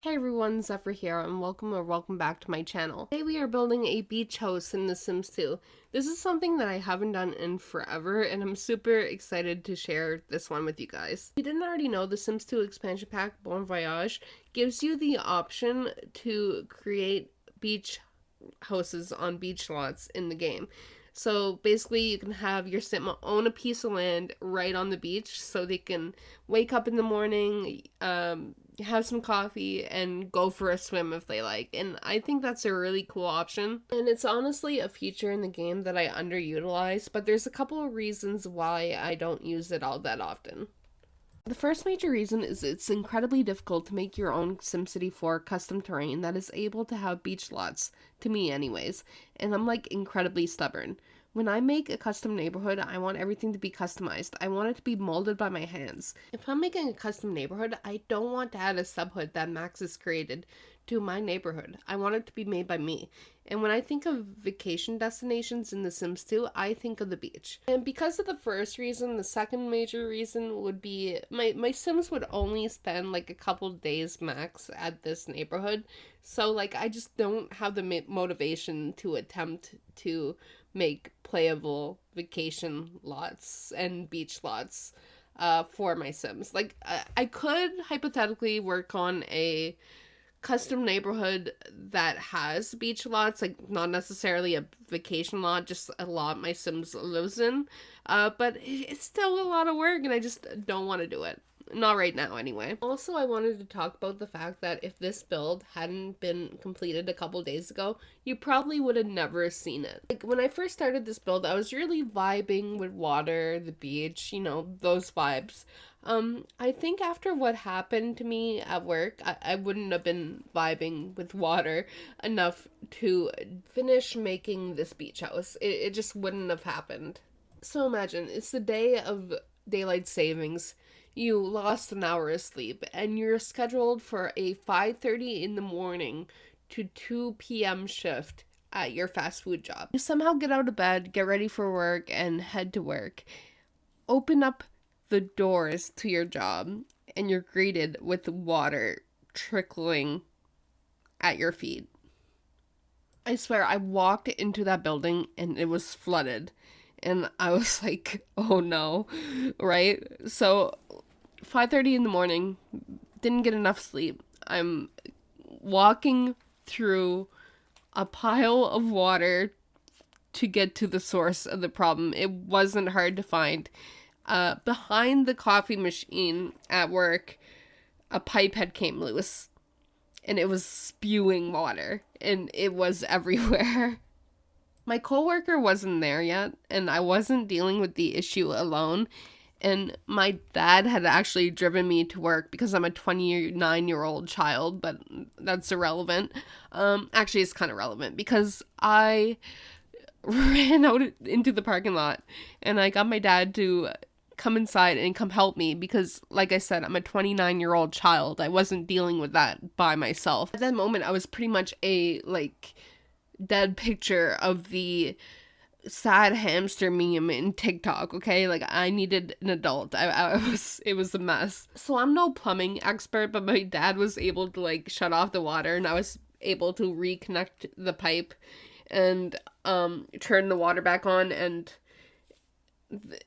Hey everyone, Zephyr here, and welcome back to my channel. Today we are building a beach house in The Sims 2. This is something that I haven't done in forever, and I'm super excited to share this one with you guys. If you didn't already know, The Sims 2 expansion pack, Bon Voyage, gives you the option to create beach houses on beach lots in the game. So basically, you can have your sim own a piece of land right on the beach so they can wake up in the morning, have some coffee, and go for a swim if they like. And I think that's a really cool option. And it's honestly a feature in the game that I underutilize, but there's a couple of reasons why I don't use it all that often. The first major reason is it's incredibly difficult to make your own SimCity 4 custom terrain that is able to have beach lots, to me anyways, and I'm like incredibly stubborn. When I make a custom neighborhood, I want everything to be customized. I want it to be molded by my hands. If I'm making a custom neighborhood, I don't want to add a subhood that Max has created to my neighborhood. I want it to be made by me. And when I think of vacation destinations in The Sims 2, I think of the beach. And because of the first reason, the second major reason would be my Sims would only spend like a couple days max at this neighborhood. So like I just don't have the motivation to attempt to make playable vacation lots and beach lots for my Sims. Like I could hypothetically work on a custom neighborhood that has beach lots, like not necessarily a vacation lot, just a lot my Sims lives in. But it's still a lot of work and I just don't want to do it. Not right now, anyway. Also, I wanted to talk about the fact that if this build hadn't been completed a couple days ago, you probably would have never seen it. Like, when I first started this build, I was really vibing with water, the beach, you know, those vibes. I think after what happened to me at work, I wouldn't have been vibing with water enough to finish making this beach house. It just wouldn't have happened. So imagine, it's the day of daylight savings. You lost an hour of sleep and you're scheduled for a 5:30 in the morning to 2 p.m. shift at your fast food job. You somehow get out of bed, get ready for work, and head to work. Open up the doors to your job and you're greeted with water trickling at your feet. I swear, I walked into that building and it was flooded. And I was like, oh no, right? So 5:30 in the morning, didn't get enough sleep. I'm walking through a pile of water to get to the source of the problem. It wasn't hard to find. Behind the coffee machine at work, a pipe had came loose and it was spewing water and it was everywhere. My coworker wasn't there yet and I wasn't dealing with the issue alone. And my dad had actually driven me to work because I'm a 29-year-old child, but that's irrelevant. Actually, it's kind of relevant because I ran out into the parking lot and I got my dad to come inside and come help me because, like I said, I'm a 29-year-old child. I wasn't dealing with that by myself. At that moment, I was pretty much a, like, dead picture of the sad hamster meme in TikTok, okay? Like, I needed an adult. It was a mess. So I'm no plumbing expert, but my dad was able to, like, shut off the water, and I was able to reconnect the pipe and turn the water back on, and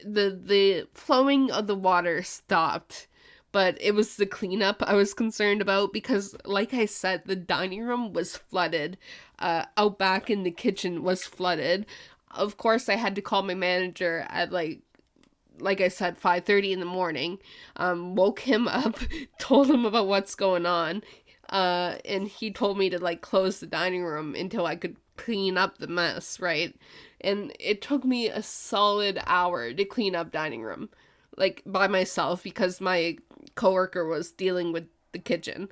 the flowing of the water stopped. But it was the cleanup I was concerned about because, like I said, the dining room was flooded. Out back in the kitchen was flooded. Of course, I had to call my manager at like I said, 5:30 in the morning. Woke him up, told him about what's going on, and he told me to like close the dining room until I could clean up the mess, right? And it took me a solid hour to clean up dining room, like by myself because my coworker was dealing with the kitchen.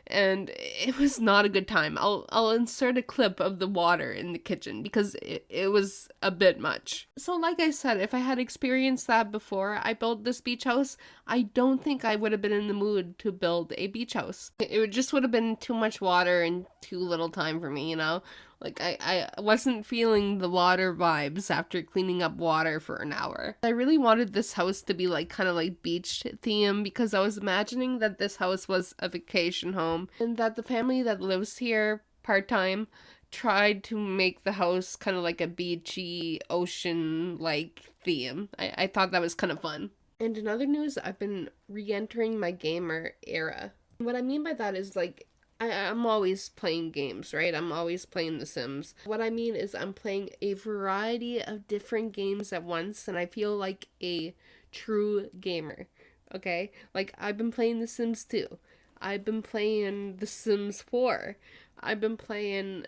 And it was not a good time. I'll insert a clip of the water in the kitchen because it was a bit much. So like I said, if I had experienced that before I built this beach house, I don't think I would have been in the mood to build a beach house. It just would have been too much water and too little time for me, you know? Like, I wasn't feeling the water vibes after cleaning up water for an hour. I really wanted this house to be like kind of like beach theme because I was imagining that this house was a vacation home and that the family that lives here part-time tried to make the house kind of like a beachy ocean like theme. I thought that was kind of fun. And in other news, I've been re-entering my gamer era. What I mean by that is like I'm always playing games, right? I'm always playing The Sims. What I mean is I'm playing a variety of different games at once, and I feel like a true gamer, okay? Like, I've been playing The Sims 2. I've been playing The Sims 4. I've been playing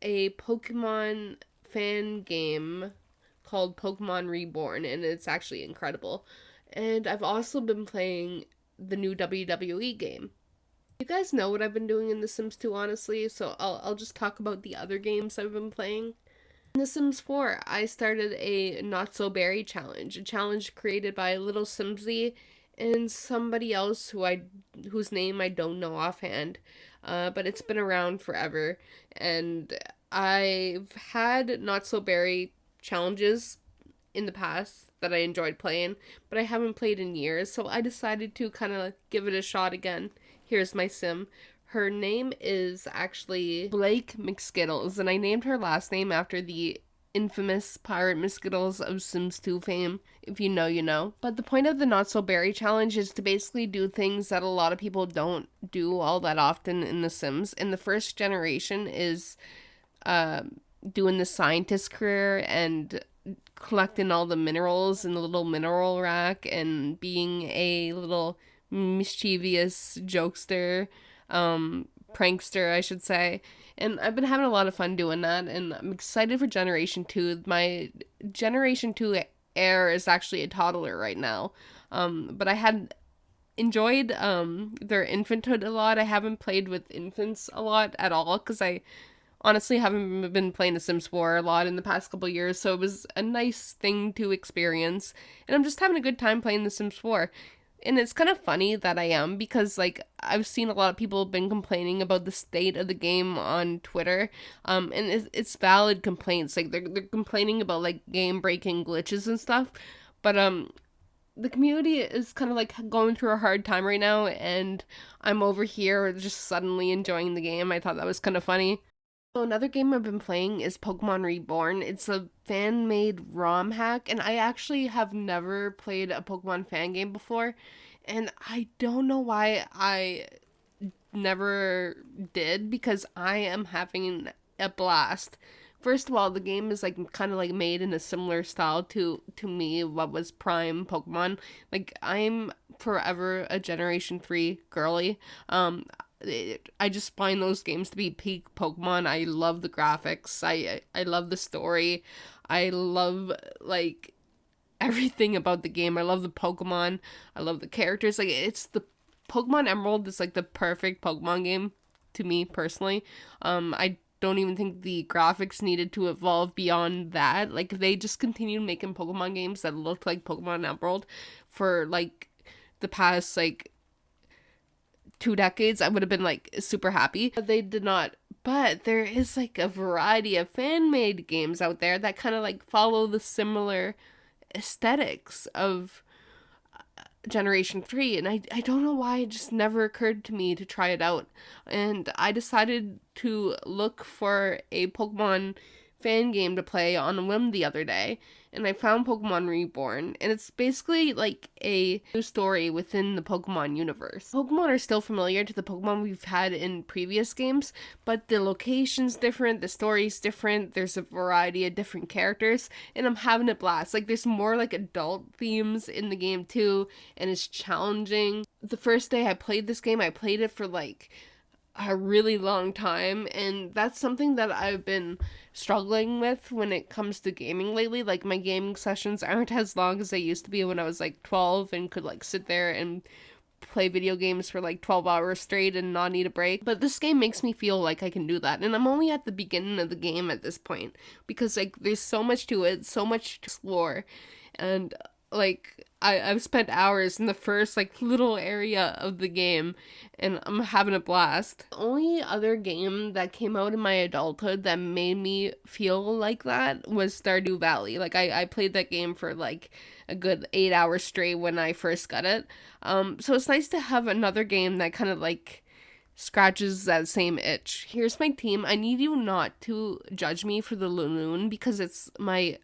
a Pokemon fan game called Pokemon Reborn, and it's actually incredible. And I've also been playing the new WWE game. You guys know what I've been doing in The Sims 2, honestly, so I'll just talk about the other games I've been playing. In The Sims 4, I started a Not So Berry challenge, a challenge created by Little Simsy and somebody else whose name I don't know offhand, but it's been around forever, and I've had Not So Berry challenges in the past that I enjoyed playing, but I haven't played in years, so I decided to kind of give it a shot again. Here's my sim. Her name is actually Blake McSkittles, and I named her last name after the infamous Pirate McSkittles of Sims 2 fame. If you know, you know. But the point of the Not So Berry challenge is to basically do things that a lot of people don't do all that often in The Sims. And the first generation is doing the scientist career and collecting all the minerals in the little mineral rack and being a little mischievous jokester, prankster, I should say. And I've been having a lot of fun doing that, and I'm excited for Generation 2. My Generation 2 heir is actually a toddler right now. But I had enjoyed their infanthood a lot. I haven't played with infants a lot at all because I honestly haven't been playing The Sims 4 a lot in the past couple years, so it was a nice thing to experience. And I'm just having a good time playing The Sims 4. And it's kind of funny that I am because, like, I've seen a lot of people have been complaining about the state of the game on Twitter. And it's valid complaints. Like, they're complaining about, like, game-breaking glitches and stuff. But, the community is kind of, like, going through a hard time right now. And I'm over here just suddenly enjoying the game. I thought that was kind of funny. So another game I've been playing is Pokemon Reborn. It's a fan-made ROM hack, and I actually have never played a Pokemon fan game before, and I don't know why I never did, because I am having a blast. First of all, the game is like kind of like made in a similar style to me what was Prime Pokemon. Like, I'm forever a Generation 3 girly. I just find those games to be peak Pokemon. I love the graphics. I love the story. I love, like, everything about the game. I love the Pokemon. I love the characters. Like, it's the Pokemon Emerald is like the perfect Pokemon game to me personally. I don't even think the graphics needed to evolve beyond that. Like, if they just continued making Pokemon games that looked like Pokemon Emerald for like the past like 2 decades, I would have been like super happy. But they did not. But there is like a variety of fan-made games out there that kind of like follow the similar aesthetics of Generation 3, and I don't know why it just never occurred to me to try it out. And I decided to look for a Pokemon fan game to play on a whim the other day, and I found Pokemon Reborn, and it's basically like a new story within the Pokemon universe. Pokemon are still familiar to the Pokemon we've had in previous games, but the location's different, the story's different, there's a variety of different characters, and I'm having a blast. Like, there's more like adult themes in the game too, and it's challenging. The first day I played this game, I played it for like a really long time, and that's something that I've been struggling with when it comes to gaming lately. Like, my gaming sessions aren't as long as they used to be when I was like 12 and could like sit there and play video games for like 12 hours straight and not need a break. But this game makes me feel like I can do that, and I'm only at the beginning of the game at this point because like there's so much to it, so much to explore. And like I've spent hours in the first like little area of the game, and I'm having a blast. The only other game that came out in my adulthood that made me feel like that was Stardew Valley. Like I played that game for like a good 8 hours straight when I first got it. So it's nice to have another game that kind of like scratches that same itch. Here's my team. I need you not to judge me for the Lanoon because it's my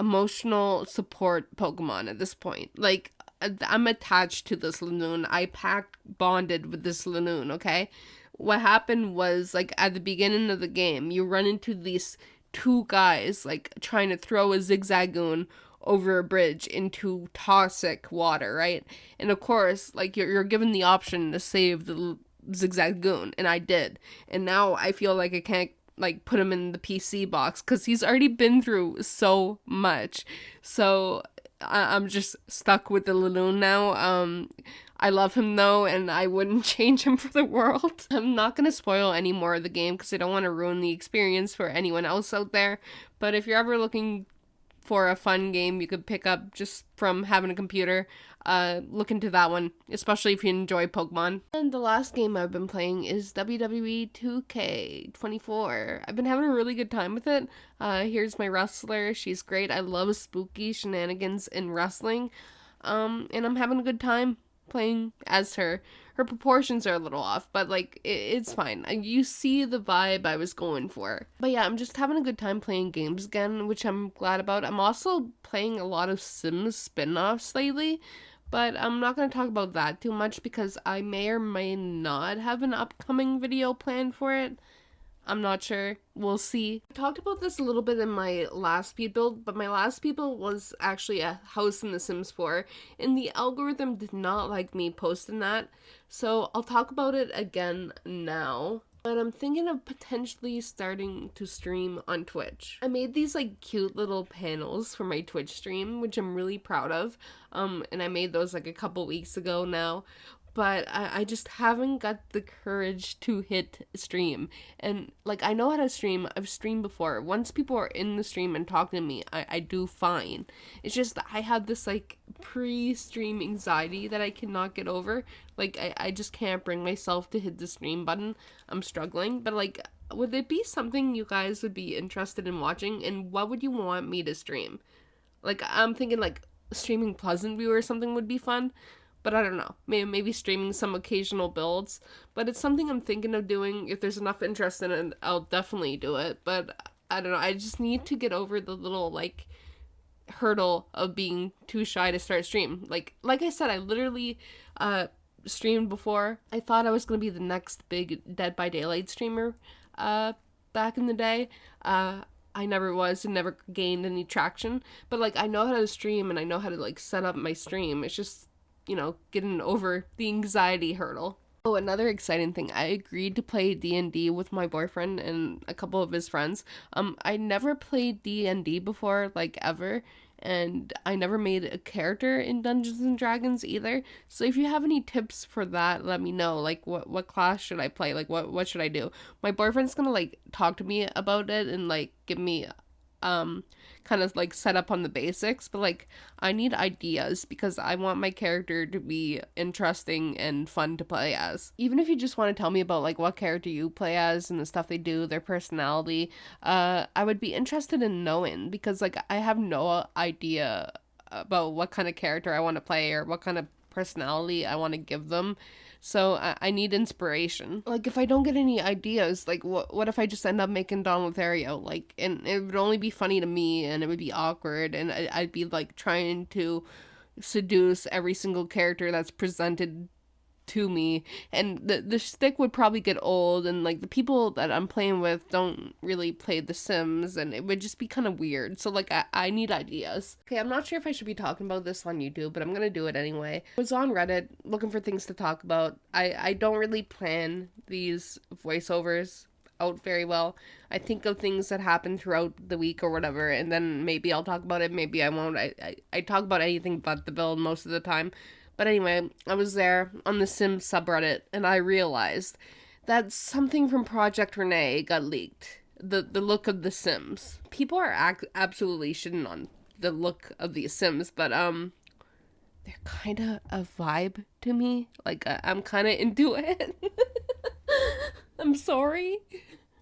emotional support Pokemon at this point. Like, I'm attached to this Lanoon. I packed bonded with this Lanoon, okay? What happened was, like, at the beginning of the game, you run into these two guys, like, trying to throw a Zigzagoon over a bridge into toxic water, right? And of course, like, you're given the option to save the Zigzagoon, and I did. And now I feel like I can't like put him in the PC box because he's already been through so much. So I'm just stuck with the Laloon now. I love him though, and I wouldn't change him for the world. I'm not gonna spoil any more of the game because I don't want to ruin the experience for anyone else out there. But if you're ever looking for a fun game you could pick up just from having a computer, look into that one, especially if you enjoy Pokemon. And the last game I've been playing is WWE 2K24. I've been having a really good time with it. Here's my wrestler. She's great. I love spooky shenanigans in wrestling. And I'm having a good time playing as her. Her proportions are a little off, but like it's fine. You see the vibe I was going for. But yeah, I'm just having a good time playing games again, which I'm glad about. I'm also playing a lot of Sims spin-offs lately, but I'm not going to talk about that too much because I may or may not have an upcoming video planned for it. I'm not sure. We'll see. I talked about this a little bit in my last speed build, but my last speed build was actually a house in The Sims 4, and the algorithm did not like me posting that, so I'll talk about it again now. But I'm thinking of potentially starting to stream on Twitch. I made these like cute little panels for my Twitch stream, which I'm really proud of. And I made those like a couple weeks ago now. But I just haven't got the courage to hit stream. And, like, I know how to stream. I've streamed before. Once people are in the stream and talking to me, I do fine. It's just that I have this, like, pre-stream anxiety that I cannot get over. Like, I just can't bring myself to hit the stream button. I'm struggling. But, like, would it be something you guys would be interested in watching? And what would you want me to stream? Like, I'm thinking, like, streaming Pleasant View or something would be fun. But I don't know, maybe streaming some occasional builds. But it's something I'm thinking of doing. If there's enough interest in it, I'll definitely do it. But I don't know, I just need to get over the little, like, hurdle of being too shy to start stream. Like I said, I literally streamed before. I thought I was going to be the next big Dead by Daylight streamer back in the day. I never was and never gained any traction. But, like, I know how to stream and I know how to, like, set up my stream. It's just, you know, getting over the anxiety hurdle. Oh, another exciting thing. I agreed to play D&D with my boyfriend and a couple of his friends. I never played D&D before, like, ever. And I never made a character in Dungeons and Dragons either. So if you have any tips for that, let me know. Like, what class should I play? Like, what should I do? My boyfriend's gonna, like, talk to me about it and, like, give me kind of like set up on the basics, but like I need ideas because I want my character to be interesting and fun to play as. Even if you just want to tell me about like what character you play as and the stuff they do, their personality, I would be interested in knowing because like I have no idea about what kind of character I want to play or what kind of personality I want to give them. So I need inspiration. Like, if I don't get any ideas, like, what if I just end up making Don Lothario? Like, and it would only be funny to me, and it would be awkward, and I'd be, like, trying to seduce every single character that's presented to me, and the stick would probably get old, and like the people that I'm playing with don't really play The Sims, and it would just be kind of weird. So like I need ideas. Okay, I'm not sure if I should be talking about this on YouTube, but I'm gonna do it anyway. I was on Reddit looking for things to talk about. I don't really plan these voiceovers out very well. I think of things that happen throughout the week or whatever, and then maybe I'll talk about it, maybe I won't. I talk about anything but the build most of the time. But anyway, I was there on the Sims subreddit, and I realized that something from Project Renee got leaked. The look of the Sims. People are absolutely shitting on the look of these Sims, but they're kind of a vibe to me. Like, I'm kind of into it. I'm sorry.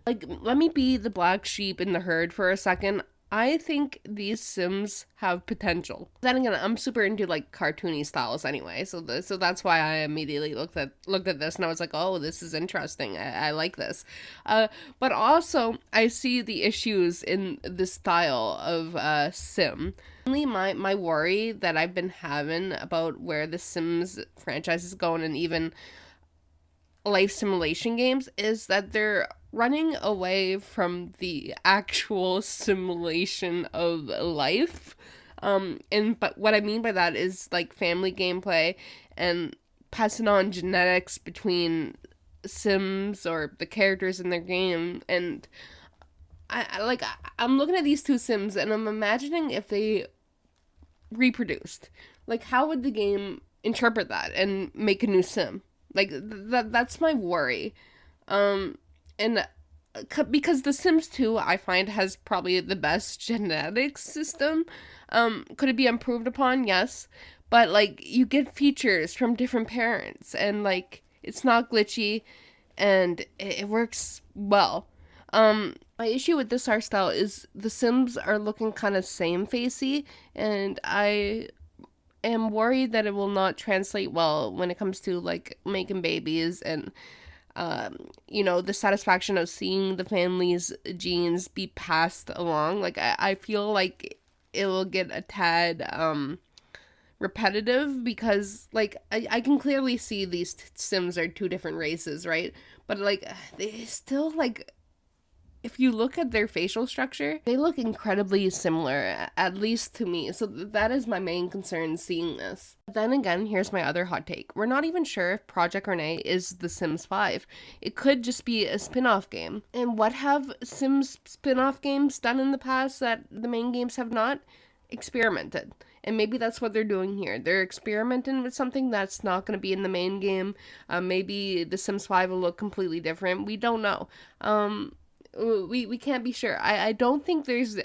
Like, let me be the black sheep in the herd for a second. I think these Sims have potential. Then again, I'm super into like cartoony styles anyway, so that's why I immediately looked at this and I was like, oh, this is interesting. I like this. But also I see the issues in the style of Sim. Only my worry that I've been having about where the Sims franchise is going, and even life simulation games, is that they're running away from the actual simulation of life. But what I mean by that is like family gameplay and passing on genetics between Sims or the characters in their game. And I'm looking at these two Sims and I'm imagining if they reproduced, like, how would the game interpret that and make a new Sim? Like, that's my worry. And because The Sims 2, I find, has probably the best genetics system. Could it be improved upon? Yes. But, like, you get features from different parents, and, like, it's not glitchy, and it works well. My issue with this art style is the Sims are looking kind of same-facey, and I am worried that it will not translate well when it comes to, like, making babies and the satisfaction of seeing the family's genes be passed along. Like, I feel like it will get a tad repetitive, because, like, I can clearly see these Sims are two different races, right? But, like, they still, like, if you look at their facial structure, they look incredibly similar, at least to me. So that is my main concern seeing this. Then again, here's my other hot take. We're not even sure if Project Renee is The Sims 5. It could just be a spin-off game. And what have Sims spin-off games done in the past that the main games have not? Experimented. And maybe that's what they're doing here. They're experimenting with something that's not going to be in the main game. Maybe The Sims 5 will look completely different. We don't know. We can't be sure. I don't think there's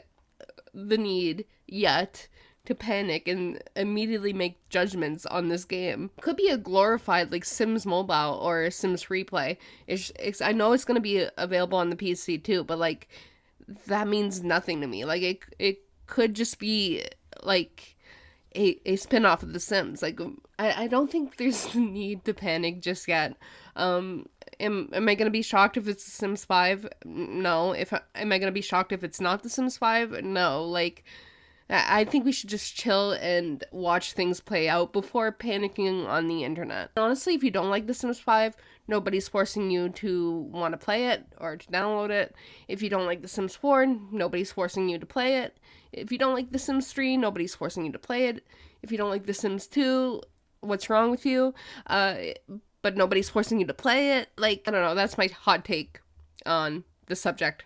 the need yet to panic and immediately make judgments on this game. Could be a glorified like Sims Mobile or Sims Replay. I know it's gonna be available on the PC too, but like that means nothing to me. Like it could just be like a spin-off of The Sims. Like I don't think there's the need to panic just yet. Am I gonna be shocked if it's The Sims 5? No. Am I gonna be shocked if it's not The Sims 5? No. Like, I think we should just chill and watch things play out before panicking on the internet. Honestly, if you don't like The Sims 5, nobody's forcing you to want to play it or to download it. If you don't like The Sims 4, nobody's forcing you to play it. If you don't like The Sims 3, nobody's forcing you to play it. If you don't like The Sims 2, what's wrong with you? But nobody's forcing you to play it. Like, I don't know, that's my hot take on the subject.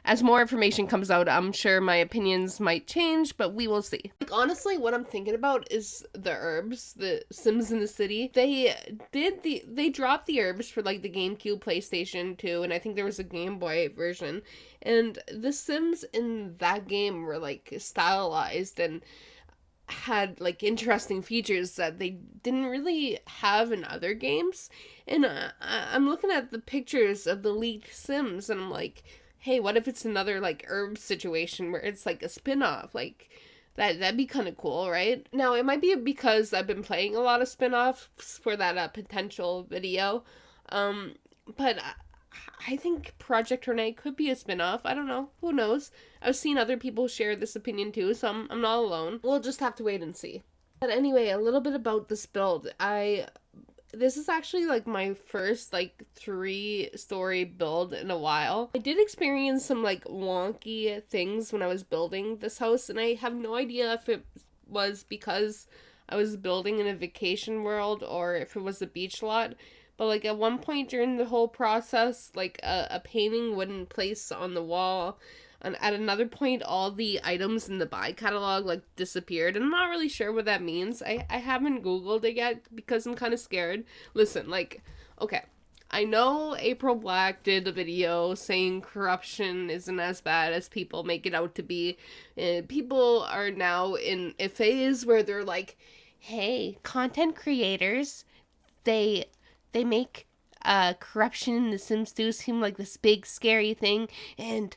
As more information comes out, I'm sure my opinions might change, but we will see. Like, honestly, what I'm thinking about is the herbs, the Sims in the City. They dropped the herbs for, like, the GameCube, PlayStation 2, and I think there was a Game Boy version. And the Sims in that game were, like, stylized and had like interesting features that they didn't really have in other games. And I'm looking at the pictures of the leaked Sims and I'm like, hey, what if it's another like herb situation where it's like a spin-off? Like that'd be kind of cool, right? Now it might be because I've been playing a lot of spin-offs for that potential video, but I think Project Renee could be a spin-off. I don't know. Who knows? I've seen other people share this opinion too, so I'm not alone. We'll just have to wait and see. But anyway, a little bit about this build. This is actually like my first like 3-story build in a while. I did experience some like wonky things when I was building this house, and I have no idea if it was because I was building in a vacation world or if it was a beach lot. But, like, at one point during the whole process, like, a painting wouldn't place on the wall. And at another point, all the items in the buy catalog, like, disappeared. And I'm not really sure what that means. I haven't Googled it yet because I'm kind of scared. Listen, like, okay, I know April Black did a video saying corruption isn't as bad as people make it out to be. People are now in a phase where they're like, hey, content creators, they make corruption in The Sims 2 seem like this big scary thing, and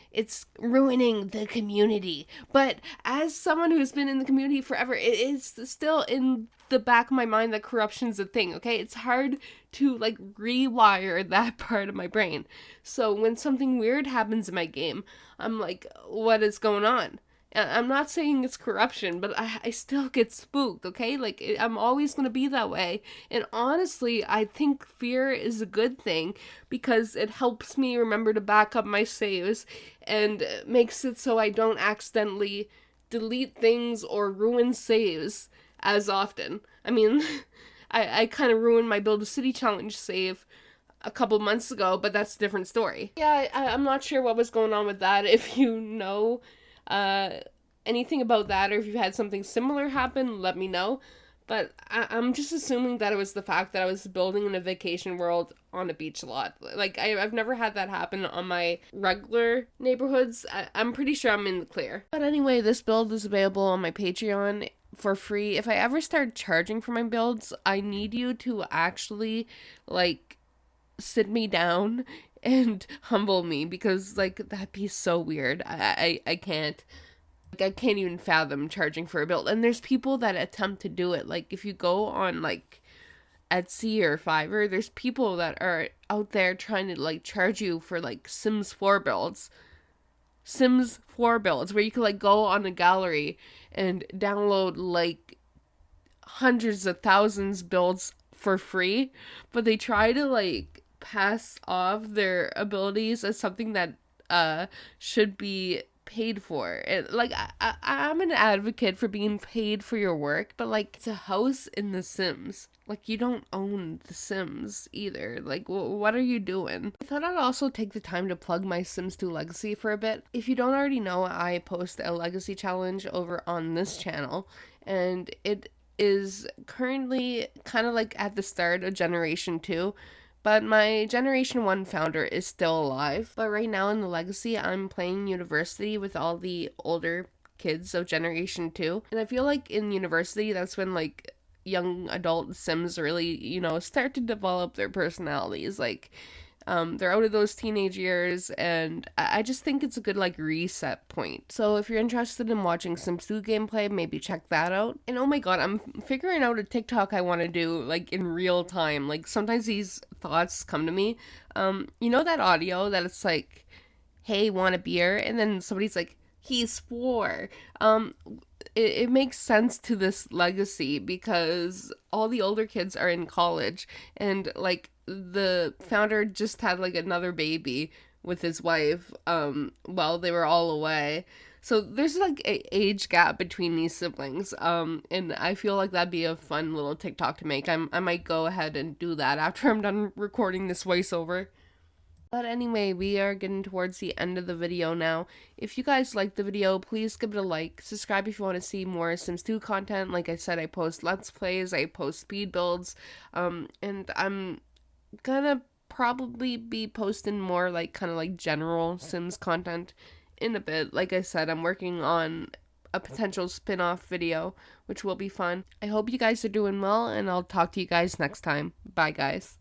it's ruining the community. But as someone who's been in the community forever, it is still in the back of my mind that corruption's a thing, okay? It's hard to like rewire that part of my brain. So when something weird happens in my game, I'm like, what is going on? I'm not saying it's corruption, but I still get spooked, okay? Like, I'm always going to be that way. And honestly, I think fear is a good thing because it helps me remember to back up my saves and makes it so I don't accidentally delete things or ruin saves as often. I mean, I kind of ruined my Build a City Challenge save a couple months ago, but that's a different story. Yeah, I'm not sure what was going on with that. If you know anything about that, or if you've had something similar happen, let me know. But I'm just assuming that it was the fact that I was building in a vacation world on a beach a lot. Like, I've never had that happen on my regular neighborhoods. I'm pretty sure I'm in the clear. But anyway, this build is available on my Patreon for free. If I ever start charging for my builds, I need you to actually, like, sit me down and humble me, because like that'd be so weird. I can't, like, I can't even fathom charging for a build. And there's people that attempt to do it. Like, if you go on like Etsy or Fiverr, there's people that are out there trying to like charge you for like Sims 4 builds where you can like go on a gallery and download like hundreds of thousands builds for free, but they try to like pass off their abilities as something that should be paid for. And like, I'm an advocate for being paid for your work, but like, it's a house in The Sims. Like, you don't own The Sims either. Like, what are you doing? I thought I'd also take the time to plug my Sims 2 Legacy for a bit. If you don't already know, I post a Legacy challenge over on this channel, and it is currently kind of like at the start of Generation 2. But my Generation 1 founder is still alive. But right now in the Legacy, I'm playing University with all the older kids of Generation 2. And I feel like in University, that's when like young adult Sims really, you know, start to develop their personalities. Like, they're out of those teenage years, and I just think it's a good like reset point. So if you're interested in watching Sims 2 gameplay, maybe check that out. And oh my god, I'm figuring out a TikTok I want to do like in real time. Like, sometimes these thoughts come to me. You know that audio that it's like, hey, want a beer? And then somebody's like, he swore. It makes sense to this Legacy because all the older kids are in college, and like the founder just had like another baby with his wife while they were all away. So there's like a age gap between these siblings, and I feel like that'd be a fun little TikTok to make. I might go ahead and do that after I'm done recording this voiceover. But anyway, we are getting towards the end of the video now. If you guys liked the video, please give it a like. Subscribe if you want to see more Sims 2 content. Like I said, I post Let's Plays, I post speed builds, and I'm gonna probably be posting more like kind of like general Sims content in a bit. Like I said, I'm working on a potential spin-off video, which will be fun. I hope you guys are doing well, and I'll talk to you guys next time. Bye, guys.